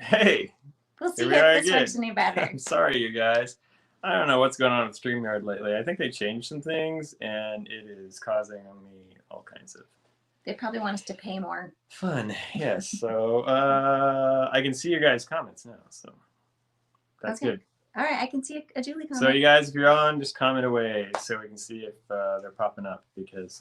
Hey, We'll see here we if are this again. works any better. I'm sorry, you guys. I don't know what's going on with StreamYard lately. I think they changed some things, and it is causing me all kinds of They probably want us to pay more. fun. Yes, so I can see your guys' comments now, so that's Okay. good. All right, I can see a Julie comment. So you guys, if you're on, just comment away so we can see if they're popping up, because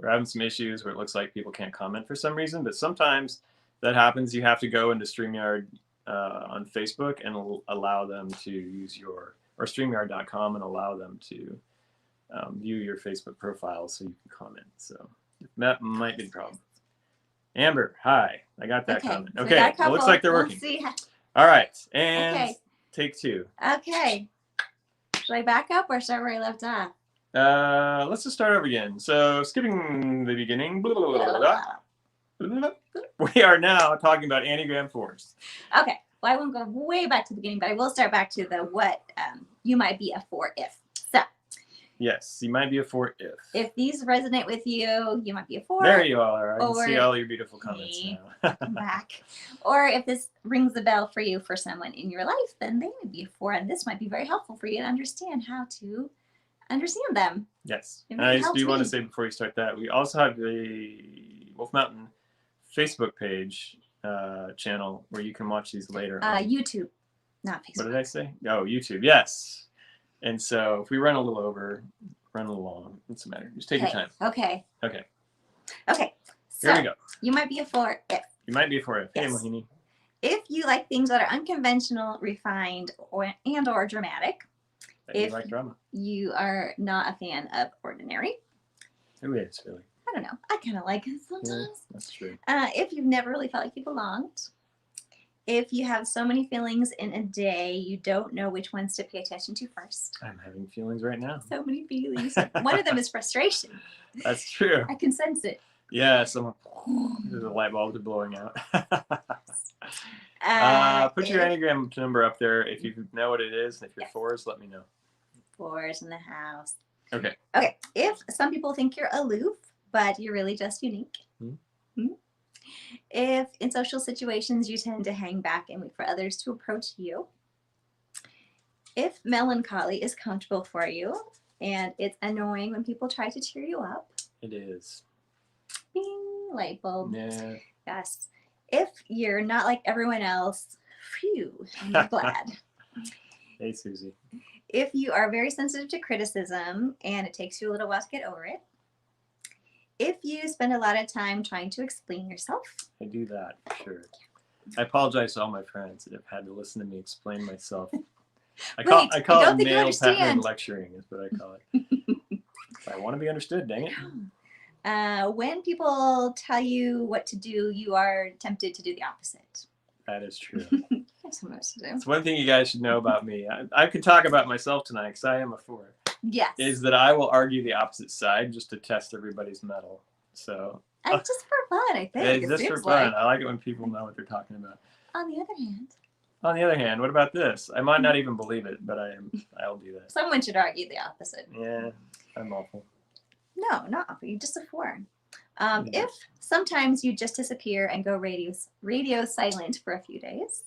we're having some issues where it looks like people can't comment for some reason, but sometimes that happens. You have to go into StreamYard on Facebook and allow them to use or StreamYard.com and allow them to view your Facebook profile so you can comment. So that might be the problem. Amber, hi. I got that comment. So Okay, it looks like they're working. See. All right, and take two. Okay. Should I back up or start where I left off? Let's just start over again. So skipping the beginning. Blah, blah, blah, blah, blah. We are now talking about Enneagram 4s. Okay. Well, I won't go way back to the beginning, but I will start back to the what you might be a 4 if. So. Yes, you might be a 4 if. If these resonate with you, you might be a 4. There you are. I can see all your beautiful comments now. Back. Or if this rings a bell for you for someone in your life, then they might be a 4, and this might be very helpful for you to understand how to understand them. Yes. And I just do want to say before you start that, we also have the Wolf Mountain Facebook page channel where you can watch these later. YouTube, not Facebook. What did I say? Oh, YouTube. Yes. And so if we run a little over, run a little long, what's the matter? Just take your time. Okay. So here we go. You might be a 4 if. You might be a 4 if. Yes. Hey, Mohini. If you like things that are unconventional, refined, or dramatic. You like drama. You are not a fan of ordinary. Who is, really? I don't know. I kind of like it sometimes. Yeah, that's true. If you've never really felt like you belonged. If you have so many feelings in a day, you don't know which ones to pay attention to first. I'm having feelings right now. So many feelings. One of them is frustration. That's true. I can sense it. Yeah, the light bulbs are blowing out. Put your Enneagram number up there if you know what it is, and if you're 4s, let me know. 4s in the house. Okay. If some people think you're aloof, but you're really just unique. Mm-hmm. If in social situations you tend to hang back and wait for others to approach you. If melancholy is comfortable for you and it's annoying when people try to cheer you up. It is. Bing, light bulb. Yeah. Yes. If you're not like everyone else, phew, I'm glad. Hey, Susie. If you are very sensitive to criticism and it takes you a little while to get over it. If you spend a lot of time trying to explain yourself. I do that, sure. I apologize to all my friends that have had to listen to me explain myself. I call it male pattern lecturing is what I call it. I want to be understood, dang it. When people tell you what to do, you are tempted to do the opposite. That is true. That's so much to do. It's one thing you guys should know about me. I could talk about myself tonight because I am a 4. Yes. Is that I will argue the opposite side just to test everybody's mettle. So. It's just for fun, I think. It's just for fun. I like it when people know what they're talking about. On the other hand, what about this? I might not even believe it, but I'll do that. Someone should argue the opposite. Yeah, I'm awful. No, not awful. You're just a 4. If sometimes you just disappear and go radio silent for a few days.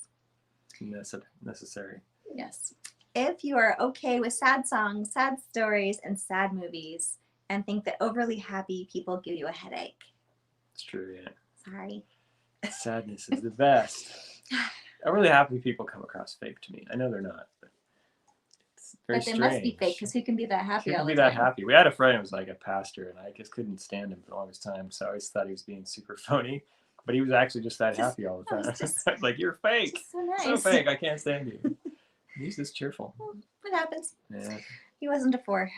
Necessary. Yes. If you are okay with sad songs, sad stories, and sad movies, and think that overly happy people give you a headache. It's true, yeah. Sorry. Sadness is the best. Overly happy people come across fake to me. I know they're not, but it's very strange. But they must be fake, because who can be that happy all the time? Who can be that happy? We had a friend who was like a pastor, and I just couldn't stand him for the longest time, so I always thought he was being super phony. But he was actually just that happy all the time. I was like, you're fake. So nice. So fake. I can't stand you. He's just cheerful. What happens? Yeah. He wasn't a 4.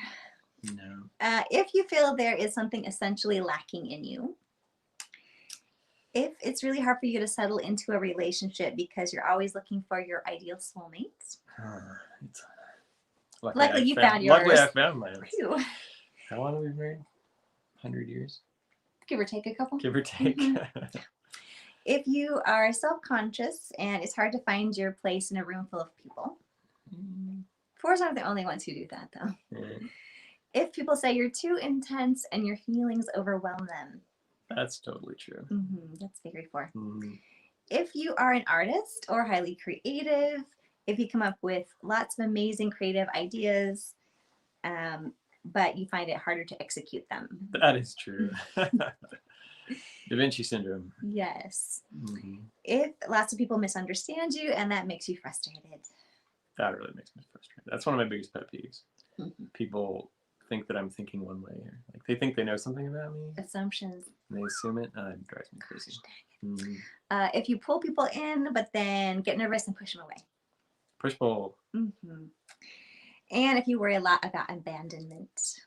No. If you feel there is something essentially lacking in you. If it's really hard for you to settle into a relationship because you're always looking for your ideal soulmate. Luckily you found yours. Luckily I found mine. Phew. How long have we been married? 100 years? Give or take a couple. Give or take. Mm-hmm. If you are self-conscious and it's hard to find your place in a room full of people. 4s aren't the only ones who do that, though. Yeah. If people say you're too intense and your feelings overwhelm them. That's totally true. That's very 4. If you are an artist or highly creative, if you come up with lots of amazing creative ideas, but you find it harder to execute them. That is true. Da Vinci syndrome. Yes. Mm-hmm. If lots of people misunderstand you and that makes you frustrated. That really makes me frustrated. That's one of my biggest pet peeves. Mm-hmm. People think that I'm thinking one way, or like they think they know something about me. Assumptions. And they assume it. It drives me crazy. Mm-hmm. If you pull people in, but then get nervous and push them away. Push pull. Mm-hmm. And if you worry a lot about abandonment.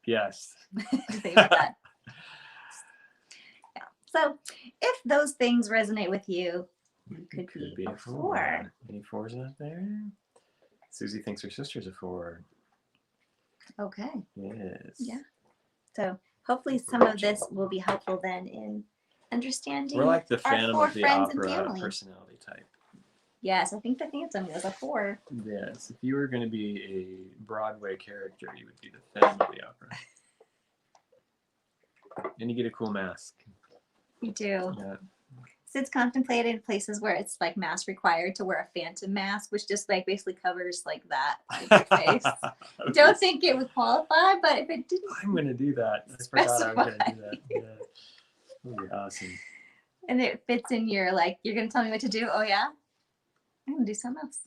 Yes. Think about that. Yeah. So if those things resonate with you, you could be a 4. Any 4s out there? Susie thinks her sister's a 4. Okay. Yes. Yeah. So hopefully some of this will be helpful then in understanding. We're like the Phantom of the Opera family. personality type. Yes, I think the Phantom was a 4. Yes. If you were going to be a Broadway character, you would be the Phantom of the Opera. And you get a cool mask. You do. Yeah. Sid's contemplated places where it's like mask required to wear a phantom mask, which just like basically covers like that with your face. Okay. Don't think it would qualify, but if it didn't, I'm gonna do that. I forgot I was gonna do that. Yeah. That would be awesome. And it fits in your like, you're gonna tell me what to do. Oh yeah, I'm gonna do something else.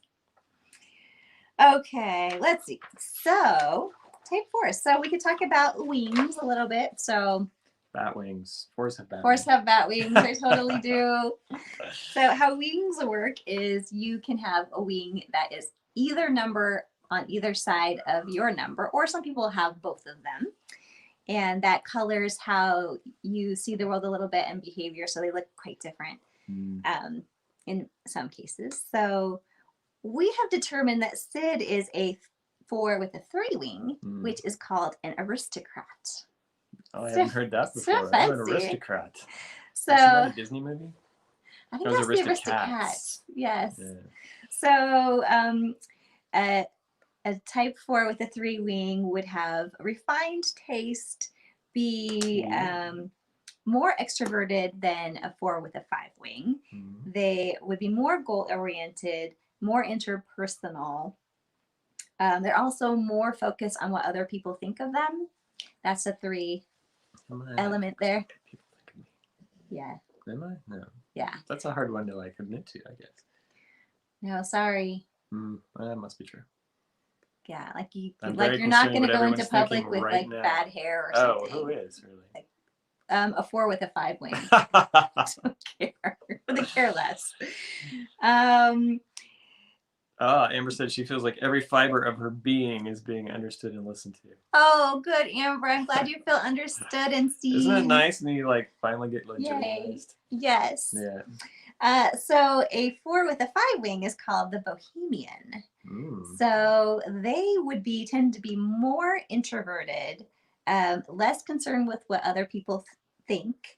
Okay, let's see. So type 4. So we could talk about wings a little bit. So bat wings. 4s have bat wings. 4s wings. have bat wings. They totally do. So how wings work is you can have a wing that is either number on either side of your number, or some people have both of them. And that colors how you see the world a little bit and behavior. So they look quite different in some cases. So we have determined that Sid is a 4 with a 3 wing, which is called an aristocrat. Oh, I haven't heard that before. So I'm an aristocrat. So, isn't that a Disney movie? I think that's the Aristocats. Yes. Yeah. So a type 4 with a 3 wing would have refined taste, be more extroverted than a 4 with a 5 wing. Mm-hmm. They would be more goal-oriented, more interpersonal. They're also more focused on what other people think of them. That's a 3 element there. People think of me. Yeah. Am I? No. Yeah. That's a hard one to like admit to, I guess. No, sorry. That must be true. Yeah, like you're not going to go into public with like now. Bad hair or something. Oh, who is really? Like, a 4 with a 5 wing. Don't care. They care less. Amber said she feels like every fiber of her being is being understood and listened to. Oh, good, Amber. I'm glad you feel understood and seen. Isn't it nice when you like finally get legitimized? Yay. Yes. Yeah. So a 4 with a 5 wing is called the Bohemian. So they would tend to be more introverted, less concerned with what other people think,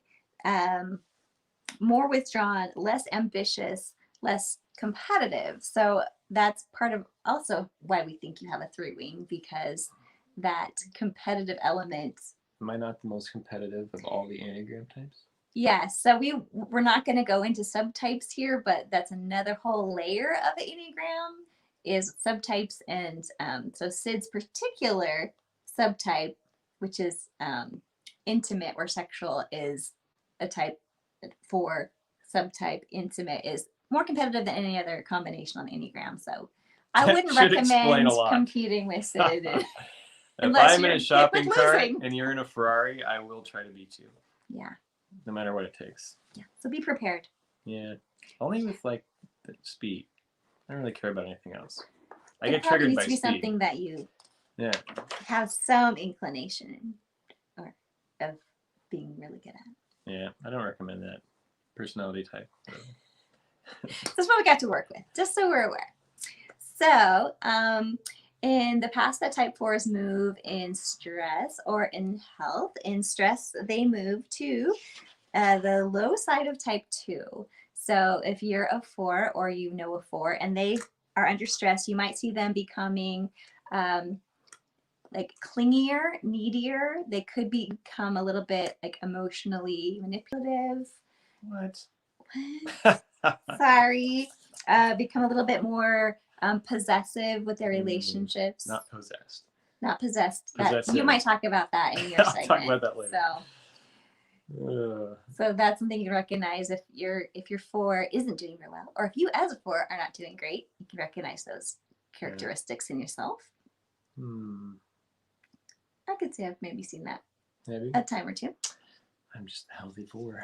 more withdrawn, less ambitious, less competitive. So that's part of also why we think you have a 3 wing, because that competitive element. Am I not the most competitive of all the Enneagram types? Yes. So we're not going to go into subtypes here, but that's another whole layer of the Enneagram is subtypes. And so Sid's particular subtype, which is intimate or sexual, is a type 4 subtype. Intimate is more competitive than any other combination on the Enneagram. So I wouldn't recommend competing with Sid. If I'm in a shopping cart and you're in a Ferrari, I will try to beat you. Yeah. No matter what it takes. Yeah. So be prepared. Yeah. Only with like the speed. I don't really care about anything else. I get triggered by speed. It needs to be something that you have some inclination or of being really good at. Yeah. I don't recommend that personality type. That's what we got to work with, just so we're aware. So, in the past, that type 4s move in stress or in health. In stress, they move to the low side of type 2. So if you're a 4 or you know a 4 and they are under stress, you might see them becoming like clingier, needier. They could become a little bit like emotionally manipulative. What? Sorry. Become a little bit more possessive with their relationships. Not possessed. Not possessed. Possessive. You might talk about that in your I'll segment. talk about that later. So that's something you can recognize if your 4 isn't doing real well, or if you as a 4 are not doing great. You can recognize those characteristics in yourself. I could say I've maybe seen that a time or two. I'm just a healthy 4.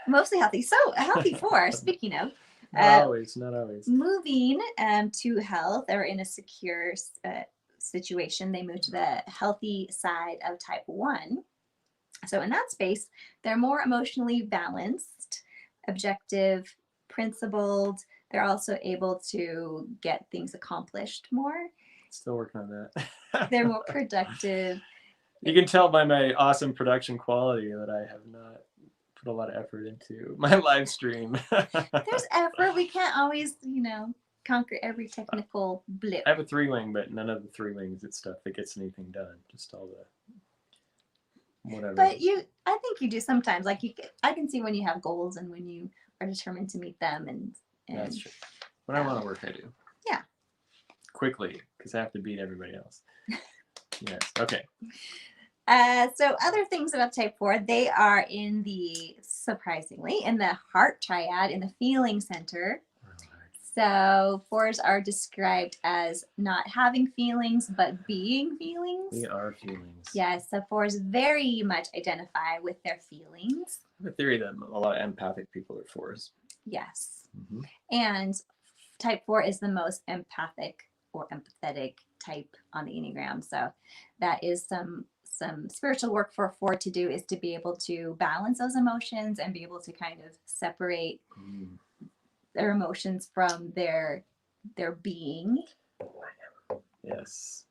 Mostly healthy. So a healthy 4. Speaking of, not always. Moving to health or in a secure situation, they move to the healthy side of type 1. So in that space, they're more emotionally balanced, objective, principled. They're also able to get things accomplished more. Still working on that. They're more productive. You can tell by my awesome production quality that I have not put a lot of effort into my live stream. There's effort. We can't always, conquer every technical blip. I have a 3-wing, but none of the 3 wings it's stuff that gets anything done. Just all the whatever. But I think you do sometimes. Like I can see when you have goals and when you are determined to meet them. And that's true. When I want to work, I do. Yeah. Quickly, because I have to beat everybody else. Yes. Okay. So other things about type 4, they are surprisingly, in the heart triad, in the feeling center. So 4s are described as not having feelings, but being feelings. We are feelings. Yes, so 4s very much identify with their feelings. I have a theory that a lot of empathic people are 4s. Yes. And type 4 is the most empathic or empathetic type on the Enneagram. So that is some spiritual work for a 4 to do, is to be able to balance those emotions and be able to kind of separate their emotions from their being. Yes.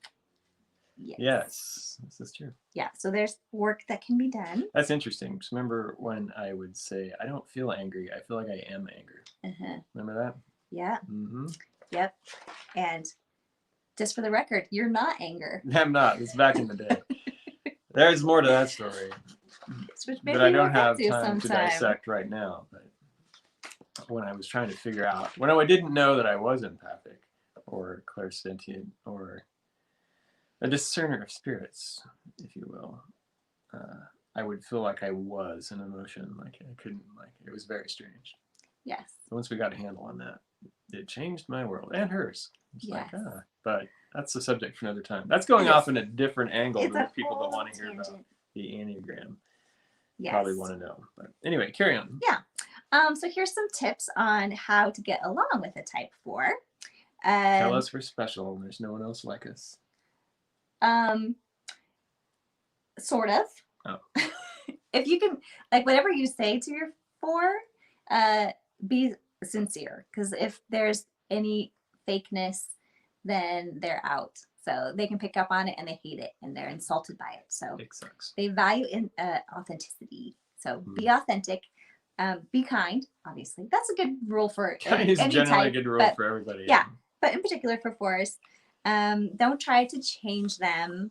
This is true. Yeah, so there's work that can be done. That's interesting. Just remember when I would say, I don't feel angry, I feel like I am anger. Remember that? Yeah. Yep. And just for the record, you're not anger. I'm not. It's back in the day. There's more to that story. But I don't have time to dissect right now. But when I was trying to figure out, when I didn't know that I was empathic or clairsentient or a discerner of spirits, if you will, I would feel like I was an emotion. Like I couldn't, it was very strange. Yes. Once we got a handle on that, it changed my world and hers. It's but that's the subject for another time. That's going off in a different angle than people that want to hear about the Enneagram. Yes. Probably want to know. But anyway, carry on. Yeah. So here's some tips on how to get along with a type 4. Tell us we're special and there's no one else like us. Sort of. Oh. If you can, whatever you say to your 4, be sincere, because if there's any fakeness, then they're out. So they can pick up on it and they hate it and they're insulted by it. So it sucks. They value authenticity. So be authentic, be kind. Obviously, that's a good rule for kind is generally type, a good rule for everybody. Yeah, but in particular for 4s, don't try to change them.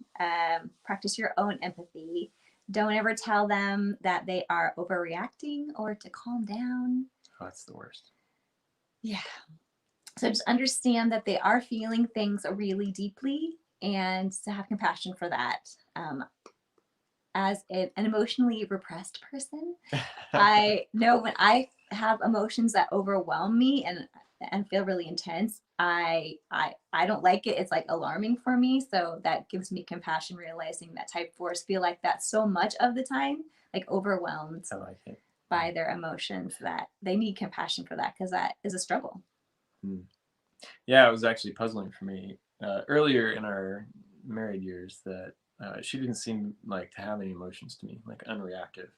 Practice your own empathy. Don't ever tell them that they are overreacting or to calm down. Oh, that's the worst. Yeah. So just understand that they are feeling things really deeply and to have compassion for that. As an emotionally repressed person, I know when I have emotions that overwhelm me and feel really intense, I don't like it. It's alarming for me. So that gives me compassion, realizing that type 4s feel like that so much of the time, overwhelmed by their emotions, that they need compassion for that, because that is a struggle. Yeah, it was actually puzzling for me earlier in our married years that she didn't seem to have any emotions to me, unreactive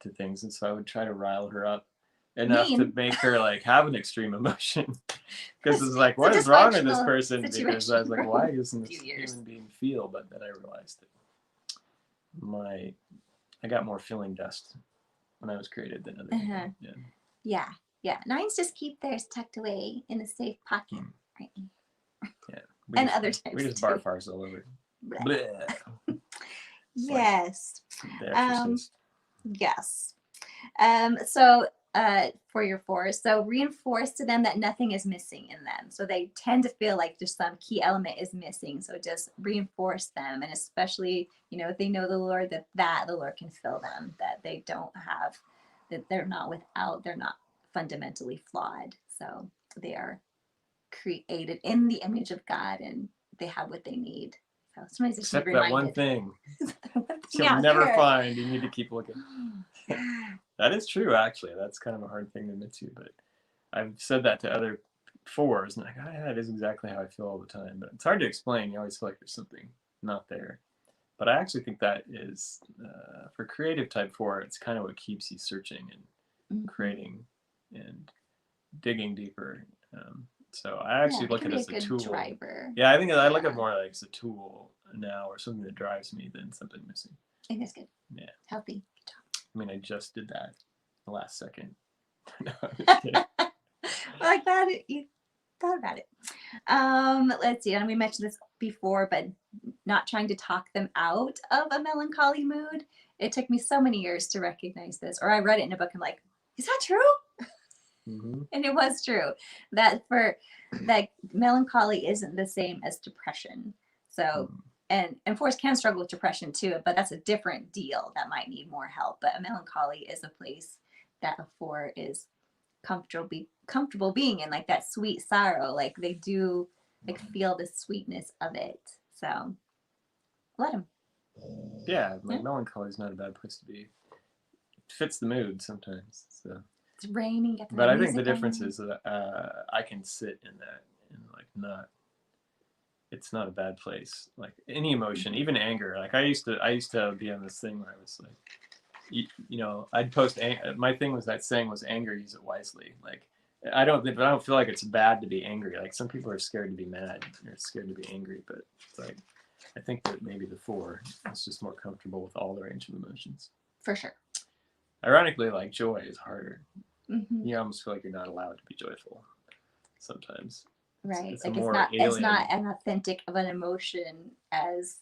to things. And so I would try to rile her up enough to make her have an extreme emotion. Because it's what is wrong with this person? Because I was why doesn't this human being feel? But then I realized that I got more feeling dust when I was created than other people. Yeah. 9s just keep theirs tucked away in a safe pocket. Right? Yeah. And other types. We just barf ours all over. Yes. The Exorcist. Yes. So for your fours. So reinforce to them that nothing is missing in them. So they tend to feel like just some key element is missing. So just reinforce them. And especially, if they know the Lord, that the Lord can fill them, that they don't have, that they're not without, they're not fundamentally flawed. So they are created in the image of God and they have what they need. So sometimes except that one thing you'll yeah, never sure. find. You need to keep looking. That is true, actually. That's kind of a hard thing to admit to, but I've said that to other fours, and like, oh, yeah, that is exactly how I feel all the time. But it's hard to explain. You always feel like there's something not there. But I actually think that is, for creative type 4, it's kind of what keeps you searching and creating and digging deeper. So I actually look at it as a tool. Driver. Yeah, I think I look at it more like it's a tool now, or something that drives me than something missing. I think that's good. Yeah. Healthy. Good job. I mean, I just did that the last second. No, I'm just kidding. Like that, you thought about it. Let's see. And we mentioned this before, but not trying to talk them out of a melancholy mood. It took me so many years to recognize this. Or I read it in a book and I'm like, is that true? Mm-hmm. And it was true that melancholy isn't the same as depression. So, and fours can struggle with depression too, but that's a different deal that might need more help. But a melancholy is a place that a 4 is comfortable being in, like that sweet sorrow. Like they do feel the sweetness of it. So let them. Yeah, melancholy is not a bad place to be. It fits the mood sometimes. So it's raining. But I think the difference is that I can sit in that and not. It's not a bad place. Like any emotion, even anger. Like I used to be on this thing where I was like, I'd post. My thing was that saying was anger, use it wisely. Like I don't feel like it's bad to be angry. Like some people are scared to be mad or scared to be angry, but it's like I think that maybe the 4 is just more comfortable with all the range of emotions. For sure. Ironically, like joy is harder. Mm-hmm. You almost feel like you're not allowed to be joyful sometimes. Right. It's like it's not an authentic of an emotion as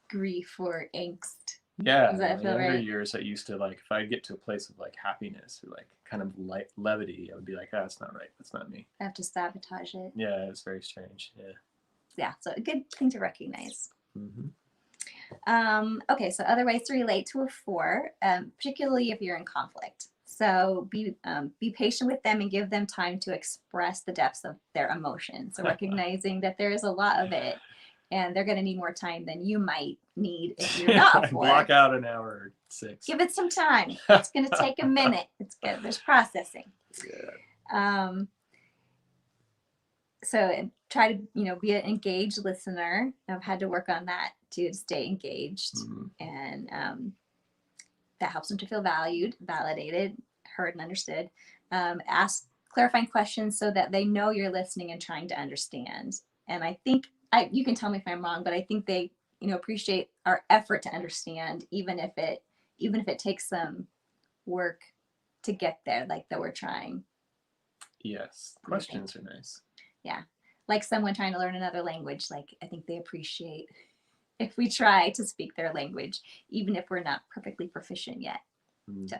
grief or angst. Yeah. In my younger years, I used to if I get to a place of happiness or kind of levity, I would be like, oh, that's not right. That's not me. I have to sabotage it. Yeah, it's very strange. Yeah. Yeah. So a good thing to recognize. Mm-hmm. Okay. So other ways to relate to a 4, particularly if you're in conflict. So be patient with them and give them time to express the depths of their emotions. So recognizing that there is a lot of it and they're going to need more time than you might need if you're not a 4. Block out an hour or 6. Give it some time. It's going to take a minute. It's good. There's processing. Yeah. So try to, be an engaged listener. I've had to work on that to stay engaged. And that helps them to feel valued, validated, heard, and understood. Ask clarifying questions so that they know you're listening and trying to understand. And I think you can tell me if I'm wrong, but I think they, appreciate our effort to understand, even if it takes some work to get there, like that we're trying. Yes, questions are nice. Yeah, like someone trying to learn another language. Like I think they appreciate if we try to speak their language, even if we're not perfectly proficient yet. So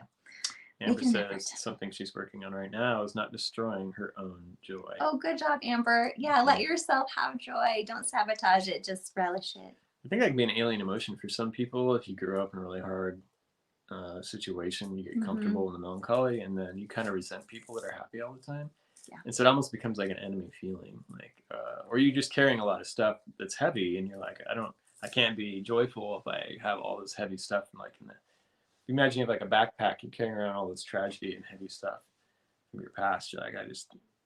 Amber says something she's working on right now is not destroying her own joy. Oh, good job, Amber. Yeah, let yourself have joy. Don't sabotage it. Just relish it. I think that can be an alien emotion for some people. If you grew up in a really hard situation, you get comfortable in the melancholy, and then you kind of resent people that are happy all the time. Yeah. And so it almost becomes like an enemy feeling, or you're just carrying a lot of stuff that's heavy, and you're like, I can't be joyful if I have all this heavy stuff. Imagine you have a backpack, you're carrying around all this tragedy and heavy stuff from your past. You're like,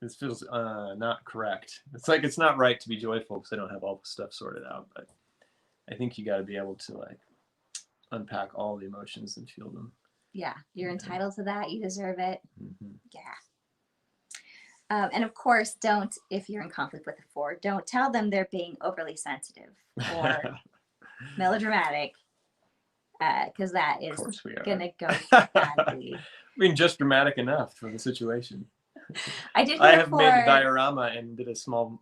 this feels not correct. It's like it's not right to be joyful because I don't have all the stuff sorted out. But I think you got to be able to unpack all the emotions and feel them. Yeah, you're entitled to that. You deserve it. Yeah. And of course, if you're in conflict with a 4, don't tell them they're being overly sensitive or melodramatic, because that is going to go badly. Just dramatic enough for the situation. I have made a diorama and did a small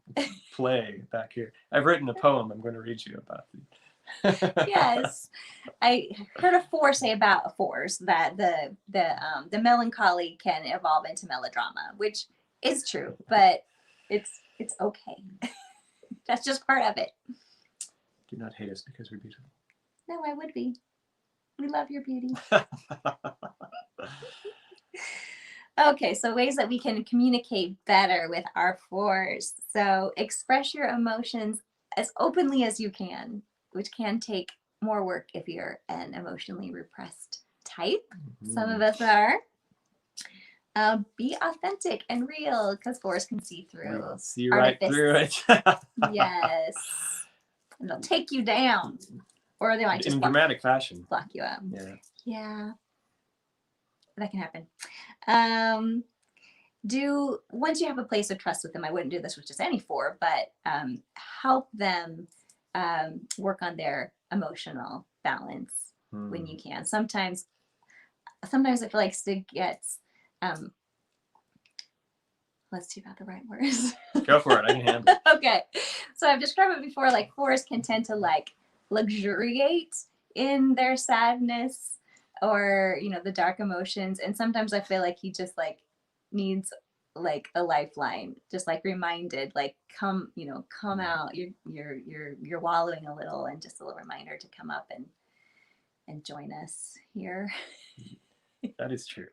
play back here. I've written a poem I'm going to read you about Yes. I heard a 4 say about 4s that the melancholy can evolve into melodrama, which is true, but it's okay. That's just part of it. Do not hate us because we're beautiful. No, I would be. We love your beauty. Okay, so ways that we can communicate better with our 4s. So express your emotions as openly as you can, which can take more work if you're an emotionally repressed type. Some of us are. Be authentic and real, because 4s can see through. We see right through it. Yes. And they'll take you down. Or they might just in dramatic fashion. Block you out. Yeah. Yeah. That can happen. Once you have a place of trust with them, I wouldn't do this with just any 4, but help them work on their emotional balance when you can. Sometimes I feel like Stig gets let's see about the right words. Go for it. I can handle it. Okay. So I've described it before, like 4s can tend to like luxuriate in their sadness or, the dark emotions. And sometimes I feel like he just like needs like a lifeline, just like reminded, like come out. You're wallowing a little, and just a little reminder to come up and join us here. That is true.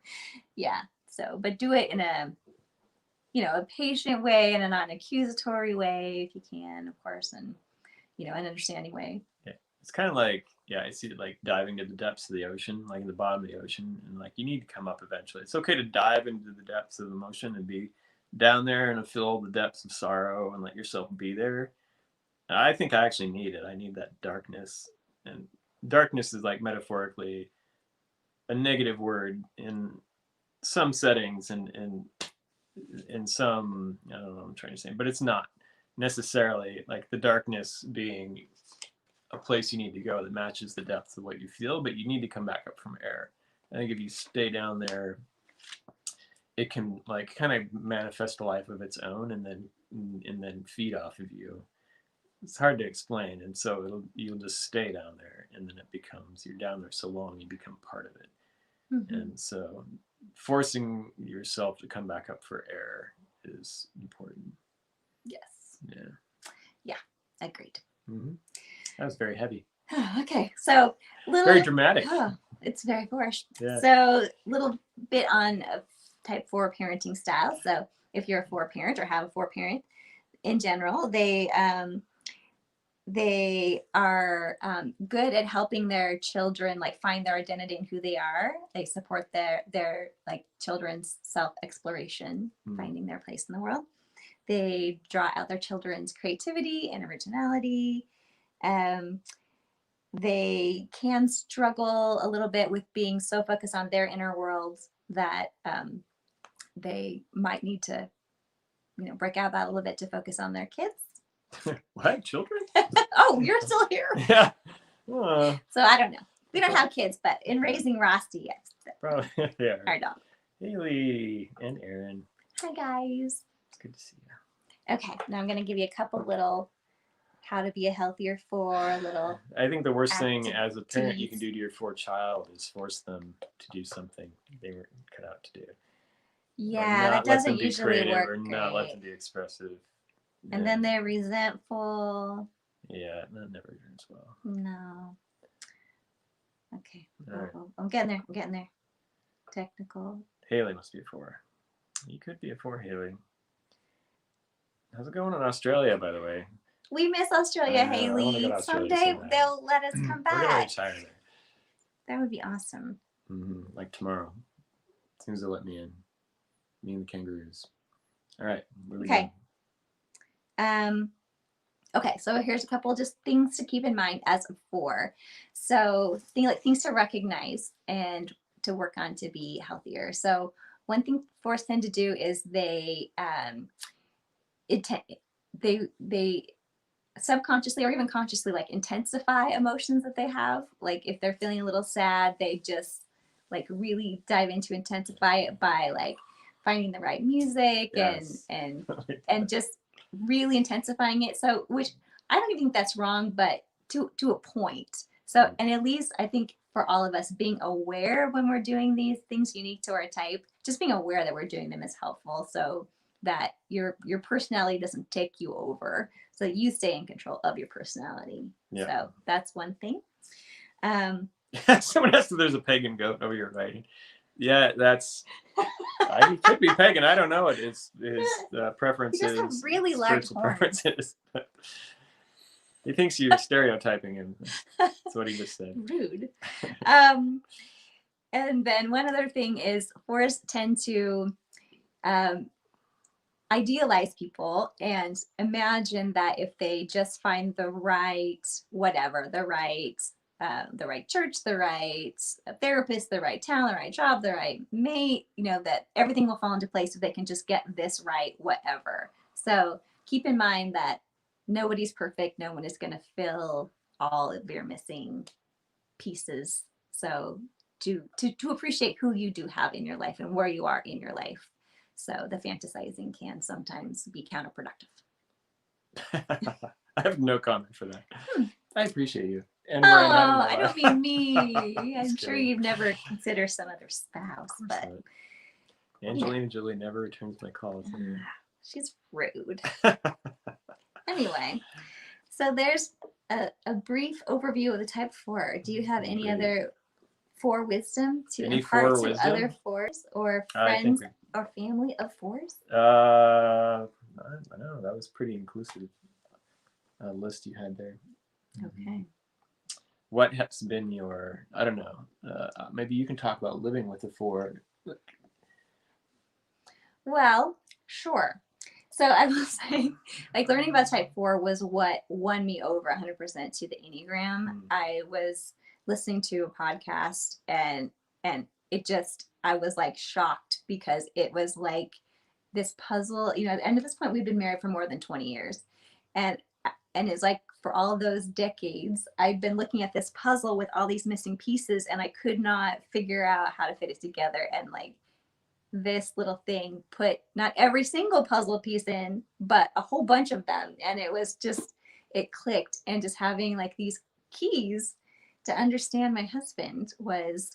Yeah. So, but do it in a patient way and a non-accusatory way if you can, of course, and an understanding way. Yeah. It's kind of like, I see it like diving to the depths of the ocean, like in the bottom of the ocean, and like you need to come up eventually. It's okay to dive into the depths of emotion and be down there and feel the depths of sorrow and let yourself be there. I think I actually need it. I need that darkness, and darkness is like metaphorically a negative word in some settings and in some, I don't know what I'm trying to say, but it's not necessarily like the darkness being a place you need to go that matches the depth of what you feel, but you need to come back up from air. I think if you stay down there, it can like kind of manifest a life of its own and then feed off of you. It's hard to explain, and so you'll just stay down there, and then it becomes, you're down there so long you become part of it. Mm-hmm. And so forcing yourself to come back up for air is important. Yes. Yeah, agreed. Mm-hmm. That was very heavy. Okay, so very dramatic. It's very harsh. Yeah. So little bit on type 4 parenting style. So if you're a 4 parent or have a 4 parent, in general, they are good at helping their children like find their identity and who they are. They support their like children's self-exploration, finding their place in the world. They draw out their children's creativity and originality. They can struggle a little bit with being so focused on their inner world that they might need to, break out that a little bit to focus on their kids. What? Children? Oh, you're still here. Yeah. So I don't know. We don't have kids, but in raising Rosti, yes. Probably. Yeah. Our dog. Haley and Aaron. Hi, guys. It's good to see you. Okay. Now I'm going to give you a couple little how to be a healthier 4 little. I think the worst thing as a parent you can do to your 4 child is force them to do something they were cut out to do. Yeah, that doesn't usually work. Or not let them be expressive. And then they're resentful. Yeah, that never ends well. No. Okay. Right. I'm getting there. Technical. Haley must be a 4. You could be a 4, Haley. How's it going in Australia, by the way? We miss Australia, Haley. Someday they'll let us come back. We're going to retire there. That would be awesome. Mm-hmm. Like tomorrow. As soon as they let me in. Me and the kangaroos. All right. Okay. Okay, so here's a couple just things to keep in mind as a 4. So things to recognize and to work on to be healthier. So one thing 4s tend to do is they subconsciously or even consciously like intensify emotions that they have. Like if they're feeling a little sad, they just like really dive into intensify it by like finding the right music. Yes. and just really intensifying it. So which I don't even think that's wrong, but to a point. So, and at least I think for all of us, being aware when we're doing these things unique to our type, just being aware that we're doing them is helpful, so that your personality doesn't take you over, so that you stay in control of your personality. Yeah. So that's one thing. Someone asked if there's a pagan goat over your writing. Yeah, that's. He could be pagan. I don't know what his preferences. He does have really large horns. Preferences. He thinks you're stereotyping him. That's what he just said. Rude. And then one other thing is 4s tend to idealize people and imagine that if they just find the right whatever, the right church, the right therapist, the right talent, the right job, the right mate, that everything will fall into place if they can just get this right, whatever. So keep in mind that nobody's perfect. No one is going to fill all of your missing pieces. So to appreciate who you do have in your life and where you are in your life. So the fantasizing can sometimes be counterproductive. I have no comment for that. I appreciate you. And I don't mean me. I'm sure you've never considered some other spouse, but Angelina Jolie never returns my calls. She's rude. Anyway, so there's a brief overview of the type 4. Do you have any other 4 wisdom to impart to other 4s or friends or family of 4s? I don't know. That was pretty inclusive list you had there. Okay. What has been your, I don't know, maybe you can talk about living with a 4. Well, sure. So I will say, like, learning about type 4 was what won me over 100% to the Enneagram. I was listening to a podcast and it just, I was like shocked because it was like this puzzle, and at this point we'd been married for more than 20 years. And it's like for all of those decades, I'd been looking at this puzzle with all these missing pieces and I could not figure out how to fit it together. And like this little thing put not every single puzzle piece in, but a whole bunch of them. And it was just, it clicked. And just having like these keys to understand my husband was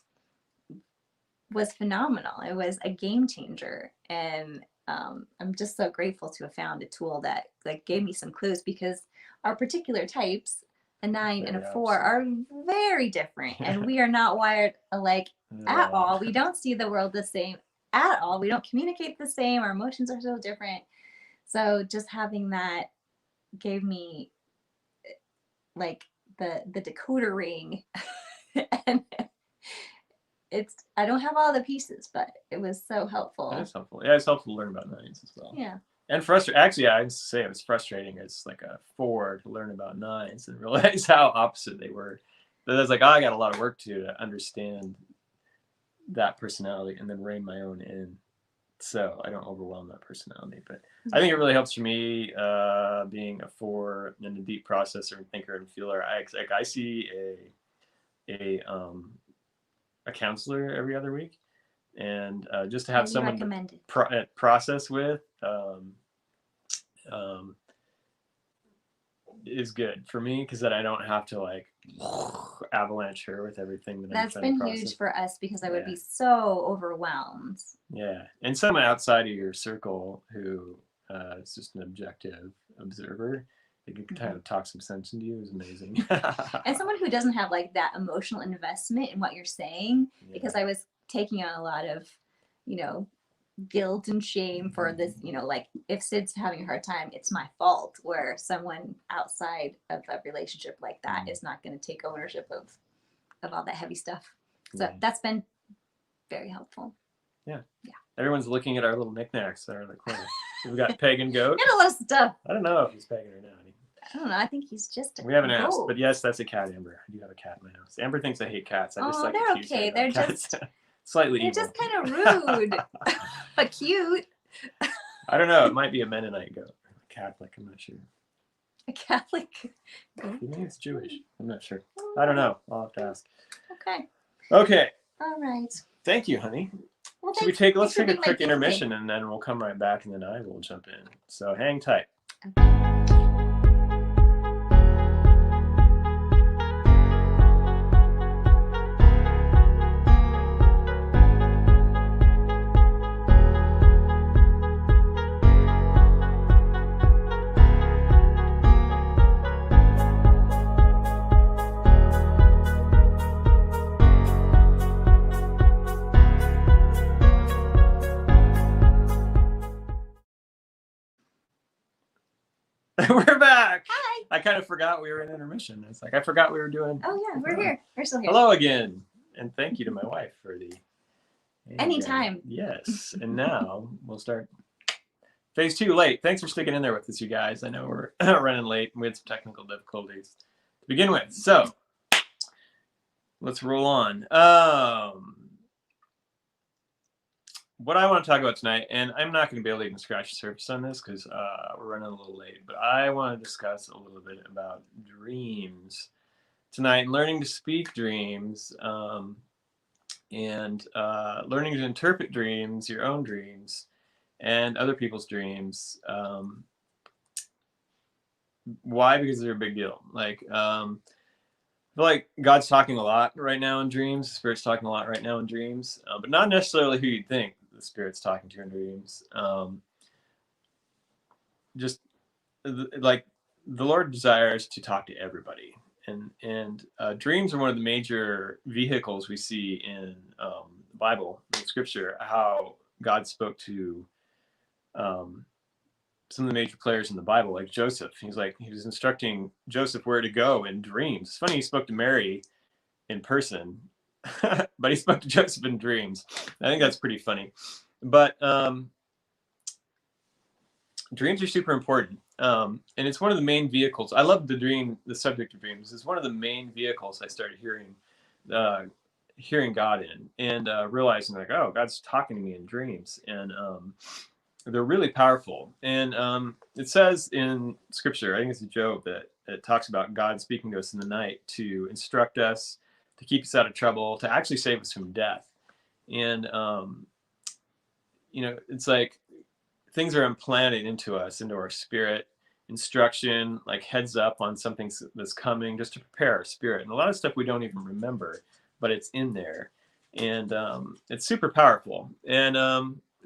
phenomenal. It was a game changer. And I'm just so grateful to have found a tool that like gave me some clues, because our particular types, a 9 and a 4, are very different, and we are not wired alike at all. We don't see the world the same at all. We don't communicate the same. Our emotions are so different. So just having that gave me like the decoder ring. And I don't have all the pieces, but it was so helpful. That is helpful. Yeah, it's helpful to learn about 9s as well. Yeah. And frustrating. Actually, I'd say it was frustrating as like a 4 to learn about 9s and realize how opposite they were. But it's like, I got a lot of work to understand that personality and then rein my own in, so I don't overwhelm that personality. But I think it really helps for me being a 4 and a deep processor and thinker and feeler. I see a counselor every other week, and just to have someone to process with is good for me, because then I don't have to like avalanche her with everything that that's I'm been trying to huge for us, because I would be so overwhelmed. Yeah, and someone outside of your circle who is just an objective observer, they can kind of talk some sense into you, is amazing. And someone who doesn't have like that emotional investment in what you're saying, because I was taking on a lot of, guilt and shame for this, like if Sid's having a hard time, it's my fault, where someone outside of a relationship like that is not going to take ownership of all that heavy stuff. So that's been very helpful. Yeah. Everyone's looking at our little knickknacks that are in the corner. We've got Pagan Goat. Got a lot of stuff. I don't know if he's pagan or not. I don't know. I think he's just we haven't asked, but yes, that's a cat, Amber. I do have a cat in my house. Amber thinks I hate cats. I just like they're okay. They're just slightly evil. They're just kind of rude, but cute. I don't know. It might be a Mennonite goat. A Catholic. I'm not sure. A Catholic goat? I think it's Jewish. I'm not sure. I don't know. I'll have to ask. Okay. All right. Thank you, honey. Well, let's take a quick intermission, and then we'll come right back, and then I will jump in. So hang tight. Okay. We're back. Hi. I kind of forgot we were in intermission. It's like I forgot we were doing. Oh yeah, we're here. We're still here. Hello again, and thank you to my wife for the. Anytime. Yes, and now we'll start phase 2 late. Thanks for sticking in there with us, you guys. I know we're running late and we had some technical difficulties to begin with. So let's roll on. What I want to talk about tonight, and I'm not going to be able to even scratch the surface on this because we're running a little late, but I want to discuss a little bit about dreams tonight and learning to speak dreams and learning to interpret dreams, your own dreams, and other people's dreams. Why? Because they're a big deal. Like, I feel like God's talking a lot right now in dreams. The Spirit's talking a lot right now in dreams, but not necessarily who you'd think the Spirit's talking to in dreams. Just like the Lord desires to talk to everybody, and dreams are one of the major vehicles we see in the Bible, in Scripture. How God spoke to some of the major players in the Bible, like Joseph. He was instructing Joseph where to go in dreams. It's funny he spoke to Mary in person, but he spoke to Joseph in dreams. I think that's pretty funny. But dreams are super important, and it's one of the main vehicles. I love the subject of dreams. It's one of the main vehicles I started hearing God in, and realizing like, oh, God's talking to me in dreams, and they're really powerful. And it says in Scripture, I think it's Job, that it talks about God speaking to us in the night to instruct us, to keep us out of trouble, to actually save us from death. And it's like things are implanted into us, into our spirit, instruction, like heads up on something that's coming, just to prepare our spirit. And a lot of stuff we don't even remember, but it's in there, and it's super powerful. And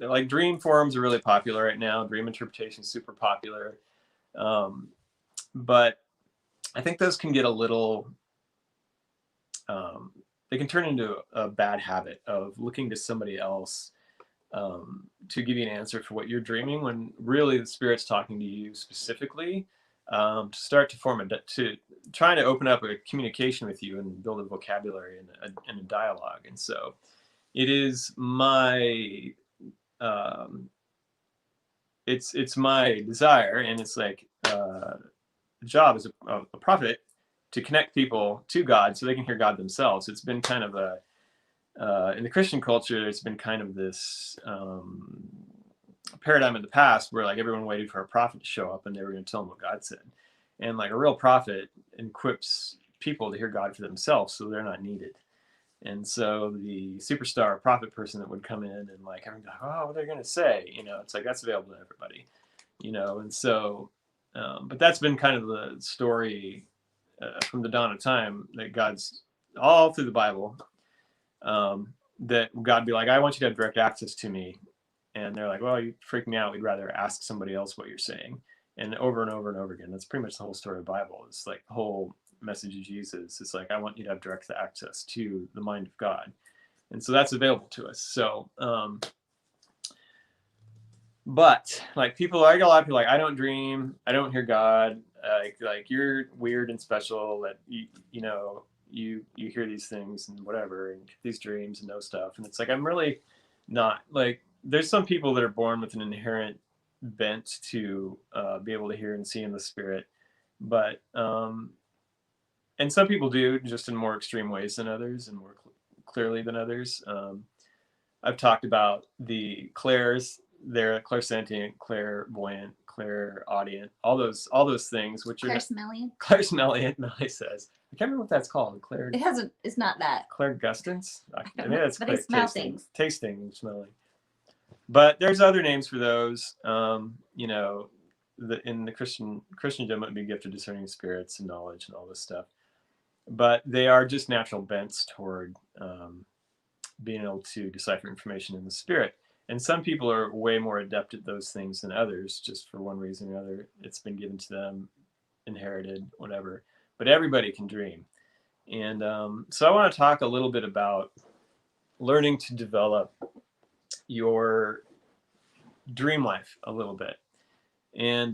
like dream forums are really popular right now. Dream interpretation is super popular, but I think those can get a little. They can turn into a bad habit of looking to somebody else to give you an answer for what you're dreaming, when really the Spirit's talking to you specifically, to start to to trying to open up a communication with you and build a vocabulary and a dialogue. And so it is my it's my desire, and it's like job as a prophet to connect people to God so they can hear God themselves. It's been kind of in the Christian culture, it's been kind of this paradigm in the past where like everyone waited for a prophet to show up and they were going to tell them what God said. And like a real prophet equips people to hear God for themselves, so they're not needed. And so the superstar prophet person that would come in and like everyone's like, oh, what are they going to say? It's like that's available to everybody. And so, but that's been kind of the story from the dawn of time, that God's all through the Bible. That God be like, I want you to have direct access to me. And they're like, well, you freak me out. We'd rather ask somebody else what you're saying. And over and over and over again. That's pretty much the whole story of the Bible. It's like the whole message of Jesus. It's like, I want you to have direct access to the mind of God. And so that's available to us. So, but like I got a lot of people like, I don't dream. I don't hear God. Like you're weird and special that you hear these things and whatever, and these dreams and know stuff. And it's like, I'm really not. Like, there's some people that are born with an inherent bent to be able to hear and see in the Spirit, but and some people do, just in more extreme ways than others and more clearly than others. I've talked about the clairs. They're clairsentient, clairvoyant, clairaudient, all those things, which are clairsmelliant. Melly says, I can't remember what that's called. It's not that. Clairgustance. Maybe that's but they smell things. Tasting and smelling. But there's other names for those. In the Christendom, it would be gift of discerning spirits and knowledge and all this stuff. But they are just natural bents toward being able to decipher information in the Spirit. And some people are way more adept at those things than others, just for one reason or another. It's been given to them, inherited, whatever. But everybody can dream. And so I want to talk a little bit about learning to develop your dream life a little bit. And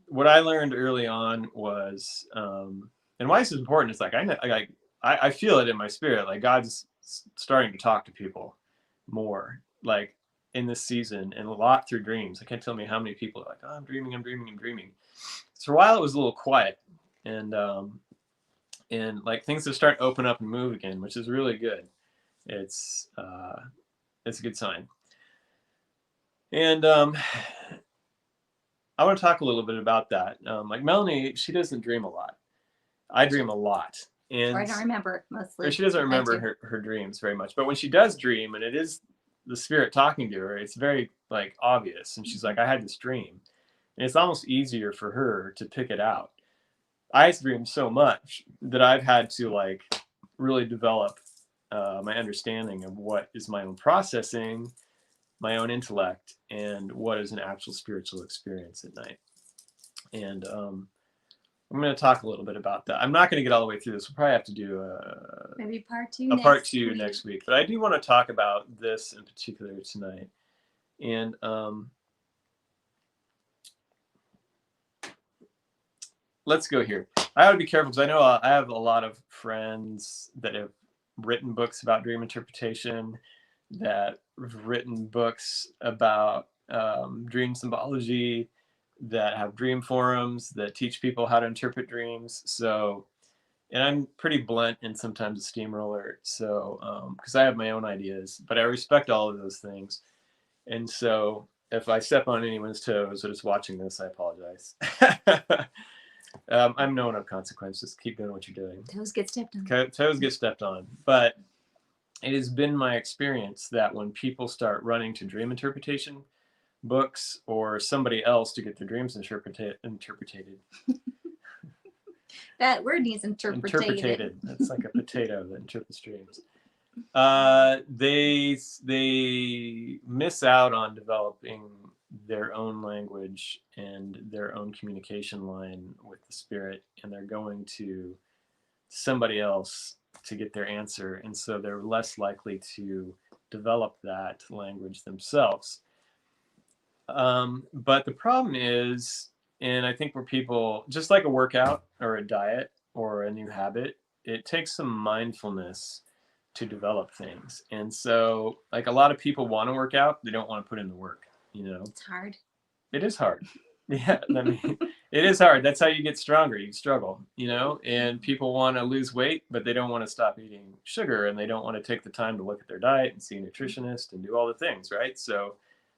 what I learned early on was, and why this is important is like, I feel it in my spirit. Like God's starting to talk to people more, like in this season, and a lot through dreams. I can't tell me how many people are like, oh, I'm dreaming, I'm dreaming, I'm dreaming. So for a while it was a little quiet, and like things have started to open up and move again, which is really good. It's a good sign. And I want to talk a little bit about that. Like Melanie, she doesn't dream a lot. I dream a lot. And Or I don't remember mostly. or she doesn't remember her dreams very much. But when she does dream, and it is the spirit talking to her, it's very like obvious. And she's like, I had this dream. And it's almost easier for her to pick it out. I dream so much that I've had to like really develop my understanding of what is my own processing, my own intellect, and what is an actual spiritual experience at night. And I'm going to talk a little bit about that. I'm not going to get all the way through this. We'll probably have to do maybe part two next week. But I do want to talk about this in particular tonight. And let's go here. I ought to be careful because I know I have a lot of friends that have written books about dream interpretation, that have written books about dream symbology, that have dream forums, that teach people how to interpret dreams. So, and I'm pretty blunt and sometimes a steamroller. So, because I have my own ideas, but I respect all of those things. And so if I step on anyone's toes that is watching this, I apologize. I'm no one of consequence. Just keep doing what you're doing. Toes get stepped on. Toes get stepped on. But it has been my experience that when people start running to dream interpretation books or somebody else to get their dreams interpreted. That word needs interpreted. That's like a potato that interprets dreams. They miss out on developing their own language and their own communication line with the spirit, and they're going to somebody else to get their answer, and so they're less likely to develop that language themselves. But the problem is, and I think where people, just like a workout or a diet or a new habit, it takes some mindfulness to develop things. And so like a lot of people want to work out, they don't want to put in the work, you know. It's hard. It is hard. Yeah, I mean, it is hard. That's how you get stronger. You struggle, you know, and people want to lose weight, but they don't want to stop eating sugar, and they don't want to take the time to look at their diet and see a nutritionist and do all the things, right? So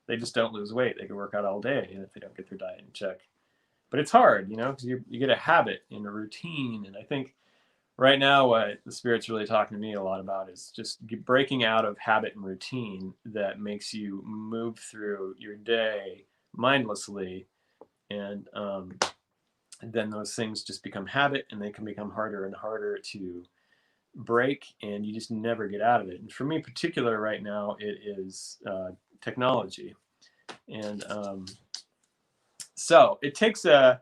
they just don't lose weight. They can work out all day if they don't get their diet in check. But it's hard, you know, because you get a habit and a routine. And I think right now what the Spirit's really talking to me a lot about is just breaking out of habit and routine that makes you move through your day mindlessly. And then those things just become habit, and they can become harder and harder to break, and you just never get out of it. And for me in particular right now, it is technology. And so it takes a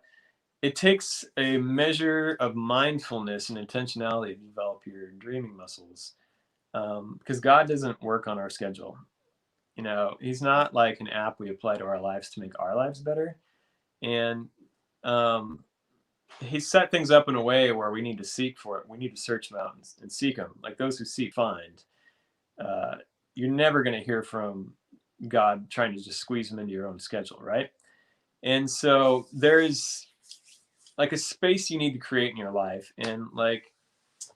measure of mindfulness and intentionality to develop your dreaming muscles, because God doesn't work on our schedule. You know, he's not like an app we apply to our lives to make our lives better. And he set things up in a way where we need to seek for it. We need to search them out and seek them. Like those who seek find. You're never going to hear from God trying to just squeeze them into your own schedule, right? And so there's like a space you need to create in your life. And like,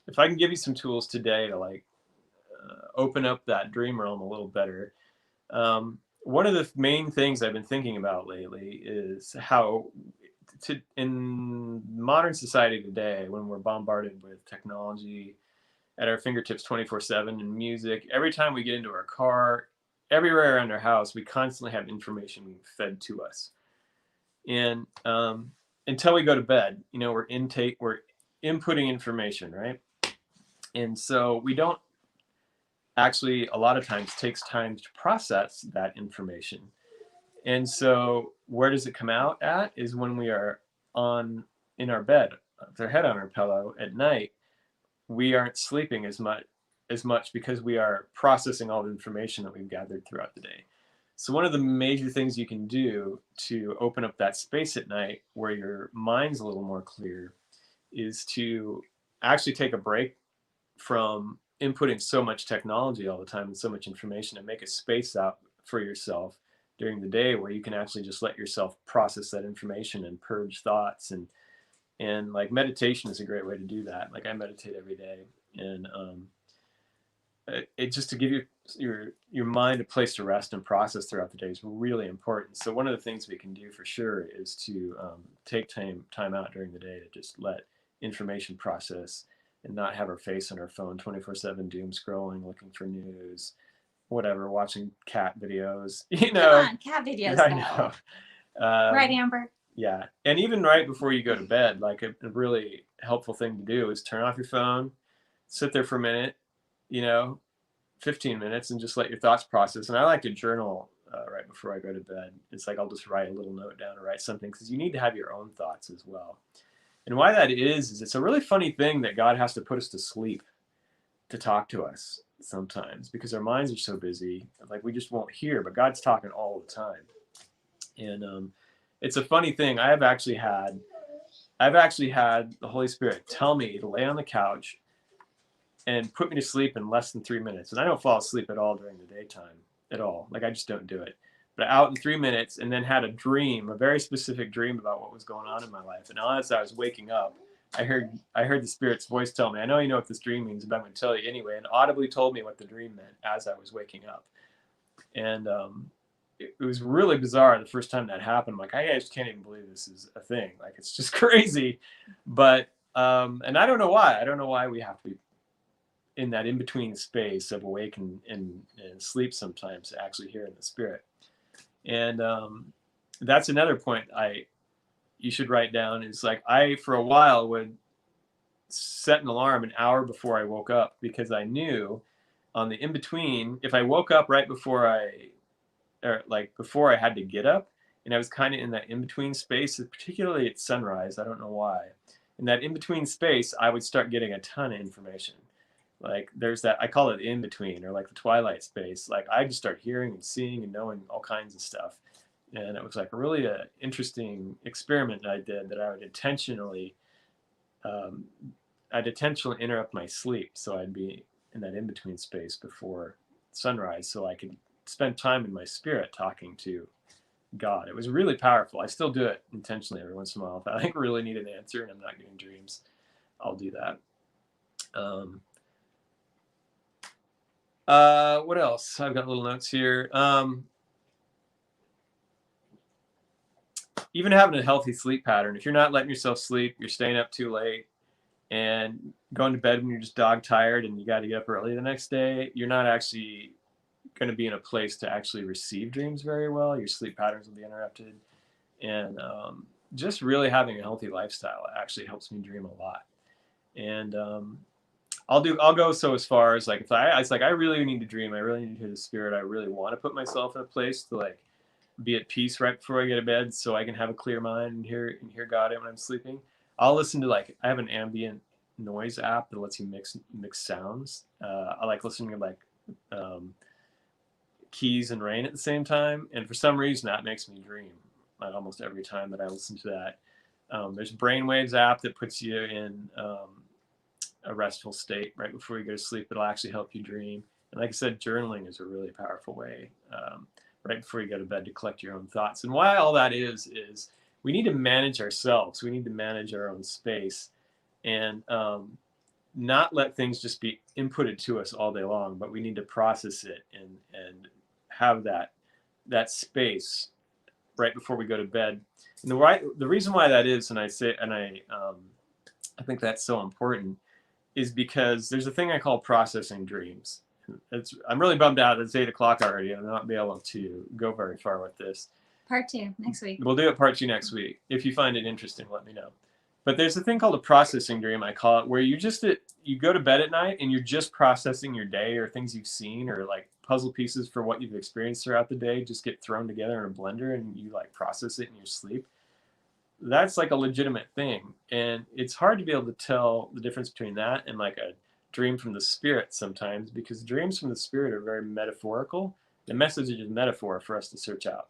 if I can give you some tools today to like open up that dream realm a little better. One of the main things I've been thinking about lately is how in modern society today, when we're bombarded with technology at our fingertips 24/7 and music, every time we get into our car, everywhere around our house, we constantly have information being fed to us. And until we go to bed, you know, we're inputting information, right? And so we don't actually, a lot of times, takes time to process that information. And so where does it come out at is when we are in our bed with our head on our pillow at night. We aren't sleeping as much because we are processing all the information that we've gathered throughout the day. So one of the major things you can do to open up that space at night where your mind's a little more clear is to actually take a break from inputting so much technology all the time and so much information, and make a space out for yourself during the day where you can actually just let yourself process that information and purge thoughts. And like meditation is a great way to do that. Like I meditate every day, and it just to give your mind a place to rest and process throughout the day is really important. So one of the things we can do for sure is to take time out during the day to just let information process and not have our face on our phone 24/7, doom scrolling, looking for news, whatever, watching cat videos. You Come know, on, cat videos I though. know. Right, Amber? Yeah, and even right before you go to bed, like a really helpful thing to do is turn off your phone, sit there for a minute, you know, 15 minutes, and just let your thoughts process. And I like to journal right before I go to bed. It's like I'll just write a little note down or write something, because you need to have your own thoughts as well. And why that is it's a really funny thing that God has to put us to sleep to talk to us sometimes, because our minds are so busy, like we just won't hear, but God's talking all the time. And it's a funny thing. I've actually had the Holy Spirit tell me to lay on the couch and put me to sleep in less than 3 minutes. And I don't fall asleep at all during the daytime at all. Like I just don't do it. But out in 3 minutes, and then had a dream, a very specific dream about what was going on in my life. And as I was waking up, I heard the Spirit's voice tell me, "I know you know what this dream means, but I'm going to tell you anyway." And audibly told me what the dream meant as I was waking up. And it was really bizarre the first time that happened. I'm like, I just can't even believe this is a thing. Like it's just crazy. But and I don't know why. I don't know why we have to be in that in-between space of awake and sleep sometimes to actually hear in the Spirit. And that's another point you should write down, is like I for a while would set an alarm an hour before I woke up, because I knew on the in-between, if I woke up right before before I had to get up, and I was kind of in that in-between space, particularly at sunrise, I don't know why. In that in-between space, I would start getting a ton of information. Like there's that, I call it in between, or like the twilight space. Like I just start hearing and seeing and knowing all kinds of stuff. And it was like a really interesting experiment that I did, that I would um, intentionally interrupt my sleep. So I'd be in that in-between space before sunrise, so I could spend time in my spirit talking to God. It was really powerful. I still do it intentionally every once in a while. If I really need an answer and I'm not getting dreams, I'll do that. What else? I've got little notes here. Even having a healthy sleep pattern. If you're not letting yourself sleep, you're staying up too late and going to bed when you're just dog tired and you got to get up early the next day, you're not actually going to be in a place to actually receive dreams very well. Your sleep patterns will be interrupted. And just really having a healthy lifestyle actually helps me dream a lot. And I'll go so as far as like, it's like I really need to dream, I really need to hear the Spirit, I really want to put myself in a place to like be at peace right before I get to bed, so I can have a clear mind and hear God when I'm sleeping. I'll listen to, like, I have an ambient noise app that lets you mix sounds. I like listening to like keys and rain at the same time, and for some reason that makes me dream like almost every time that I listen to that. There's Brainwaves app that puts you in a restful state right before you go to sleep. It'll actually help you dream. And like I said, journaling is a really powerful way right before you go to bed to collect your own thoughts. And why all that is we need to manage ourselves. We need to manage our own space, and not let things just be inputted to us all day long, but we need to process it and have that space right before we go to bed. And the reason why that is, and I think that's so important, is because there's a thing I call processing dreams. I'm really bummed out. It's 8 o'clock already, and I'll not be able to go very far with this. Part 2 next week. We'll do it part 2 next week. If you find it interesting, let me know. But there's a thing called a processing dream, I call it, where you go to bed at night and you're just processing your day, or things you've seen, or like puzzle pieces for what you've experienced throughout the day just get thrown together in a blender and you like process it in your sleep. That's like a legitimate thing. And it's hard to be able to tell the difference between that and like a dream from the Spirit sometimes, because dreams from the Spirit are very metaphorical, The message is a metaphor for us to search out.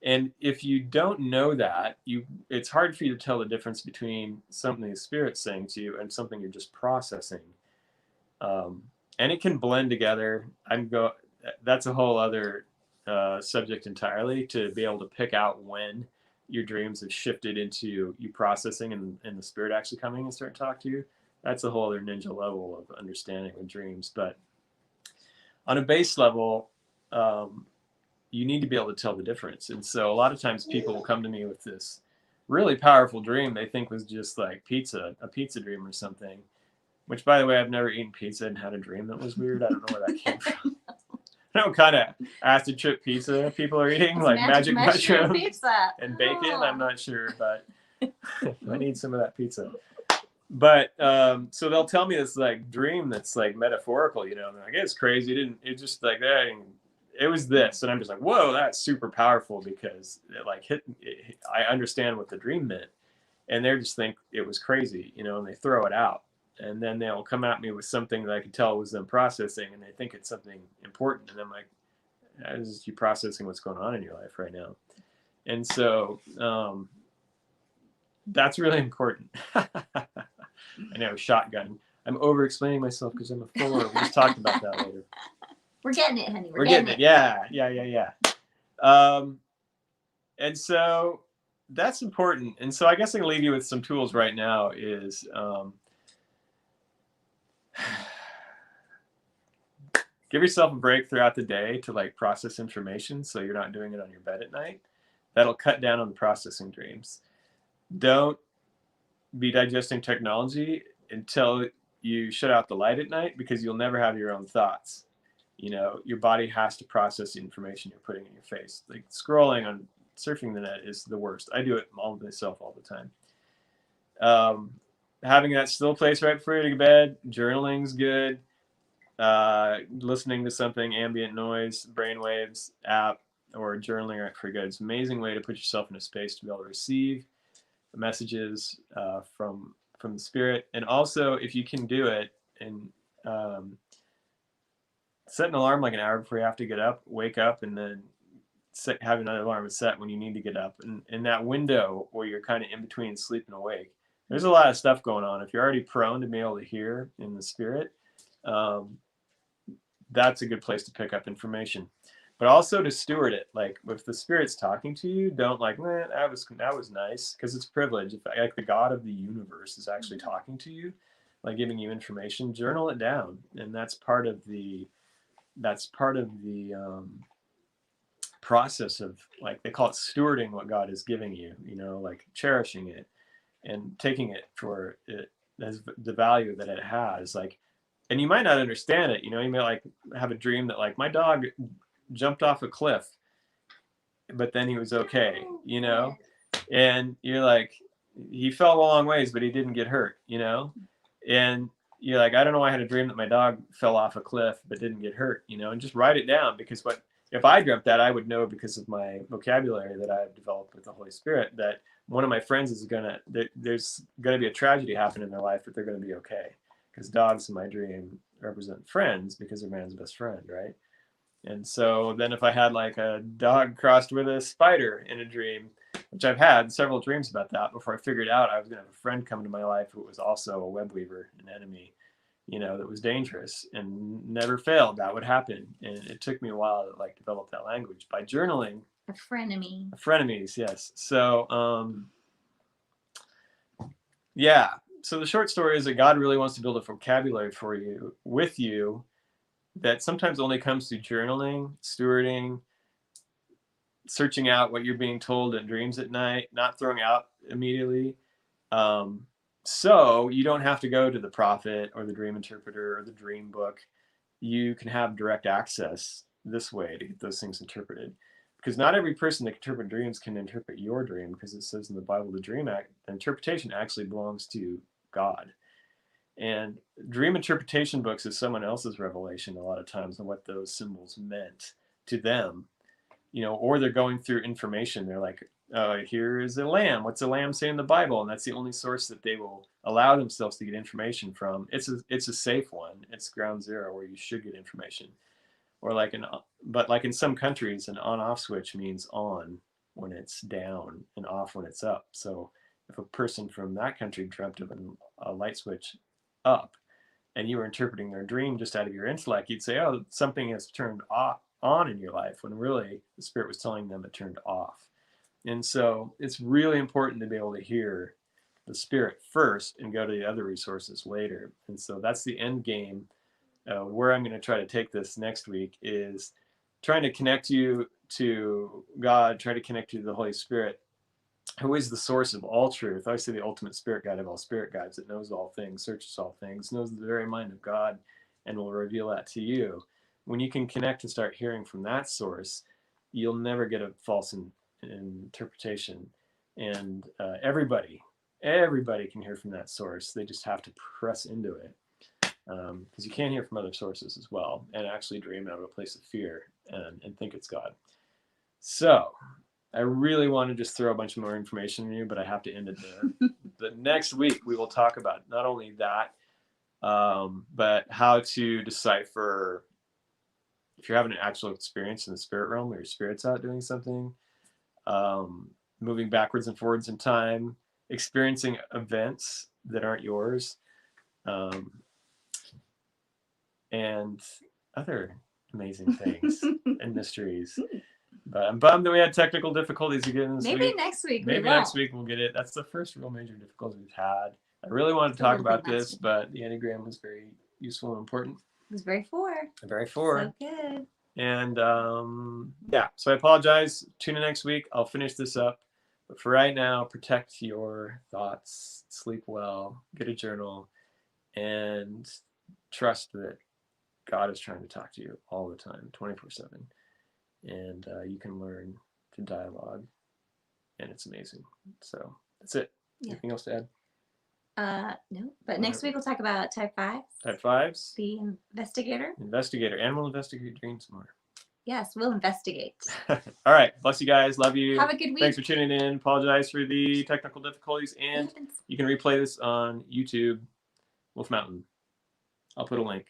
And if you don't know that, it's hard for you to tell the difference between something the Spirit's saying to you and something you're just processing. And it can blend together. That's a whole other subject entirely, to be able to pick out when your dreams have shifted into you processing and the Spirit actually coming and start to talk to you. That's a whole other ninja level of understanding with dreams. But on a base level, you need to be able to tell the difference. And so a lot of times people will come to me with this really powerful dream they think was just like a pizza dream or something, which, by the way, I've never eaten pizza and had a dream that was weird. I don't know where that came from. I know what kind of acid trip pizza people are eating, It's like magic mushroom pizza. and bacon. I'm not sure, but I need some of that pizza. But so they'll tell me this like dream that's like metaphorical, and they're like, it's crazy. It just like that. It was this, and I'm just like, whoa, that's super powerful, because it like I understand what the dream meant, and they just think it was crazy, and they throw it out, and then they'll come at me with something that I can tell was them processing, and they think it's something important, and I'm like, this is you processing what's going on in your life right now. And so that's really important. I know, shotgun. I'm over explaining myself because I'm a four. We just talked about that later. We're getting it, honey. We're getting it. Yeah. And so that's important. And so I guess I can leave you with some tools right now is give yourself a break throughout the day to like process information, so you're not doing it on your bed at night. That'll cut down on the processing dreams. Don't be digesting technology until you shut out the light at night, because you'll never have your own thoughts. Your body has to process the information you're putting in your face. Like surfing the net is the worst. I do it all myself all the time. Having that still place right before you go to bed, journaling's good. Listening to something, ambient noise, brainwaves app, or journaling are pretty good. It's an amazing way to put yourself in a space to be able to receive the messages from the Spirit. And also, if you can do it, and set an alarm like an hour before you have to get up, wake up, and then have another alarm set when you need to get up. And in that window where you're kind of in between sleep and awake, there's a lot of stuff going on. If you're already prone to be able to hear in the Spirit, that's a good place to pick up information. But also to steward it. Like, if the Spirit's talking to you, don't like, that was nice, because it's privilege. If like the God of the universe is actually talking to you, like giving you information, journal it down. And that's part of the process of, like, they call it stewarding what God is giving you, like cherishing it and taking it for it as the value that it has. Like, and you might not understand it, you may like have a dream that like my dog jumped off a cliff, but then he was okay, and you're like, he fell a long ways, but he didn't get hurt, and you're like, I don't know, I had a dream that my dog fell off a cliff but didn't get hurt, and just write it down, because if I dreamt that, I would know, because of my vocabulary that I've developed with the Holy Spirit, that one of my friends there's gonna be a tragedy happen in their life, but they're gonna be okay, because dogs in my dream represent friends, because they're man's best friend, right? And so then if I had like a dog crossed with a spider in a dream, which I've had several dreams about that before I figured out I was going to have a friend come into my life who was also a web weaver, an enemy, that was dangerous and never failed. That would happen. And it took me a while to like develop that language by journaling. A frenemy. Frenemies, yes. So, yeah. So the short story is that God really wants to build a vocabulary with you, that sometimes only comes through journaling, stewarding, searching out what you're being told in dreams at night, not throwing out immediately. So you don't have to go to the prophet or the dream interpreter or the dream book. You can have direct access this way to get those things interpreted. Because not every person that can interpret dreams can interpret your dream, because it says in the Bible, the interpretation actually belongs to God. And dream interpretation books is someone else's revelation a lot of times on what those symbols meant to them, or they're going through information. They're like, here is a lamb. What's a lamb say in the Bible? And that's the only source that they will allow themselves to get information from. It's a safe one. It's ground zero where you should get information. Or like but like in some countries, an on-off switch means on when it's down and off when it's up. So if a person from that country dreamt of a light switch up, and you were interpreting their dream just out of your intellect, you'd say, oh, something has turned on in your life, when really the spirit was telling them it turned off. And so it's really important to be able to hear the spirit first and go to the other resources later. And so that's the end game. Where I'm going to try to take this next week is trying to connect you to God, try to connect you to the Holy Spirit, who is the source of all truth. I say the ultimate spirit guide of all spirit guides, that knows all things, searches all things, knows the very mind of God, and will reveal that to you. When you can connect and start hearing from that source, you'll never get a false interpretation. And everybody can hear from that source. They just have to press into it. Because you can't hear from other sources as well, and actually dream out of a place of fear and think it's God. So I really want to just throw a bunch more information on you, but I have to end it there. The next week we will talk about not only that, but how to decipher if you're having an actual experience in the spirit realm, or your spirit's out doing something, moving backwards and forwards in time, experiencing events that aren't yours, and other amazing things and mysteries. But I'm bummed that we had technical difficulties again this week. Maybe next week. Maybe next week we'll get it. That's the first real major difficulty we've had. I really wanted to talk about this, but the Enneagram was very useful and important. It was very four. Very four. So good. And yeah, so I apologize. Tune in next week. I'll finish this up. But for right now, protect your thoughts, sleep well, get a journal, and trust that God is trying to talk to you all the time, 24/7. And you can learn to dialogue, and it's amazing. So that's it. Yeah. Anything else to add? No, but next week we'll talk about type 5s. Type 5s. The investigator. And we'll investigate dreams more. Yes, we'll investigate. All right. Bless you guys. Love you. Have a good week. Thanks for tuning in. Apologize for the technical difficulties. And you can replay this on YouTube, Wolf Mountain. I'll put a link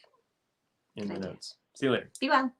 in the notes. See you later. Be well.